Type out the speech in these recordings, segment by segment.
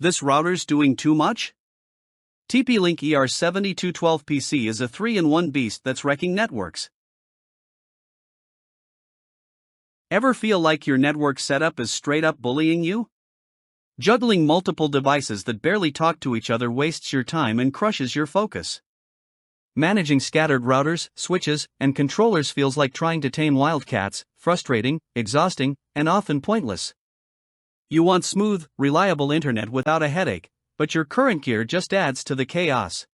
This router's doing too much? TP-Link ER7212PC is a 3-in-1 beast that's wrecking networks. Ever feel like your network setup is straight up bullying you? Juggling multiple devices that barely talk to each other wastes your time and crushes your focus. Managing scattered routers, switches, and controllers feels like trying to tame wildcats, frustrating, exhausting, and often pointless. You want smooth, reliable internet without a headache, but your current gear just adds to the chaos.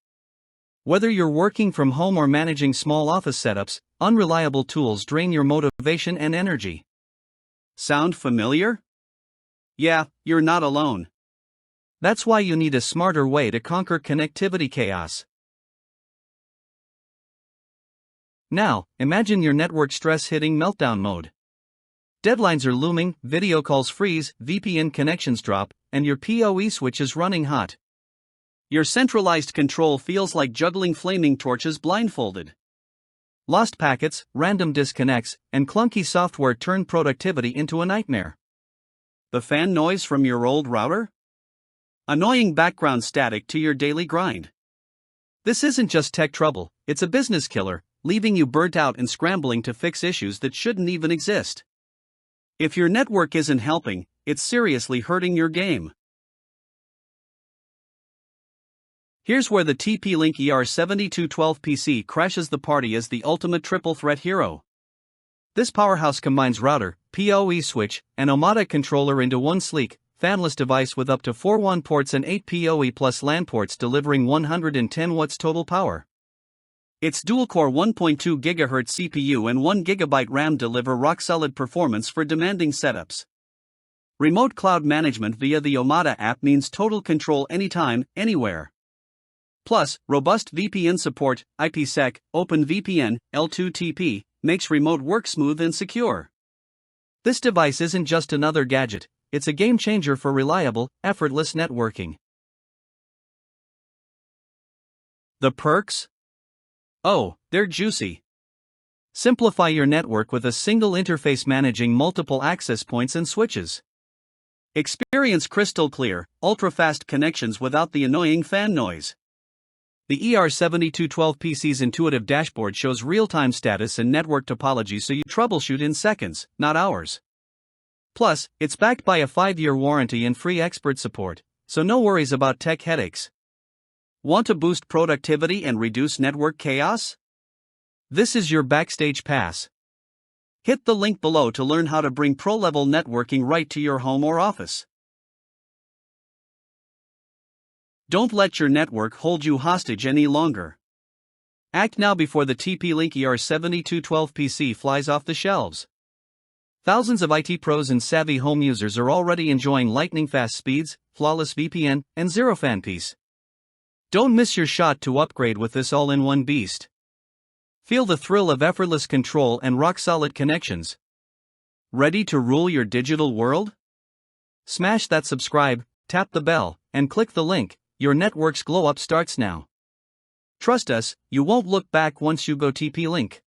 Whether you're working from home or managing small office setups, unreliable tools drain your motivation and energy. Sound familiar? Yeah, you're not alone. That's why you need a smarter way to conquer connectivity chaos. Now, imagine your network stress hitting meltdown mode. Deadlines are looming, video calls freeze, VPN connections drop, and your PoE switch is running hot. Your centralized control feels like juggling flaming torches blindfolded. Lost packets, random disconnects, and clunky software turn productivity into a nightmare. The fan noise from your old router? Annoying background static to your daily grind. This isn't just tech trouble, it's a business killer, leaving you burnt out and scrambling to fix issues that shouldn't even exist. If your network isn't helping, it's seriously hurting your game. Here's where the TP-Link ER7212PC crashes the party as the ultimate triple threat hero. This powerhouse combines router, PoE switch, and Omada controller into one sleek, fanless device with up to 4 WAN ports and 8 PoE plus LAN ports delivering 110 watts total power. Its dual-core 1.2 GHz CPU and 1 GB RAM deliver rock-solid performance for demanding setups. Remote cloud management via the Omada app means total control anytime, anywhere. Plus, robust VPN support, IPsec, OpenVPN, L2TP, makes remote work smooth and secure. This device isn't just another gadget, it's a game changer for reliable, effortless networking. The perks? Oh, they're juicy. Simplify your network with a single interface managing multiple access points and switches. Experience crystal clear, ultra-fast connections without the annoying fan noise. The ER7212PC's intuitive dashboard shows real-time status and network topology so you troubleshoot in seconds, not hours. Plus, it's backed by a 5-year warranty and free expert support, so no worries about tech headaches. Want to boost productivity and reduce network chaos? This is your backstage pass. Hit the link below to learn how to bring pro-level networking right to your home or office. Don't let your network hold you hostage any longer. Act now before the TP-Link ER7212PC flies off the shelves. Thousands of IT pros and savvy home users are already enjoying lightning-fast speeds, flawless VPN, and zero fan peace. Don't miss your shot to upgrade with this all-in-one beast. Feel the thrill of effortless control and rock-solid connections. Ready to rule your digital world? Smash that subscribe, tap the bell, and click the link. Your network's glow-up starts now. Trust us, you won't look back once you go TP-Link.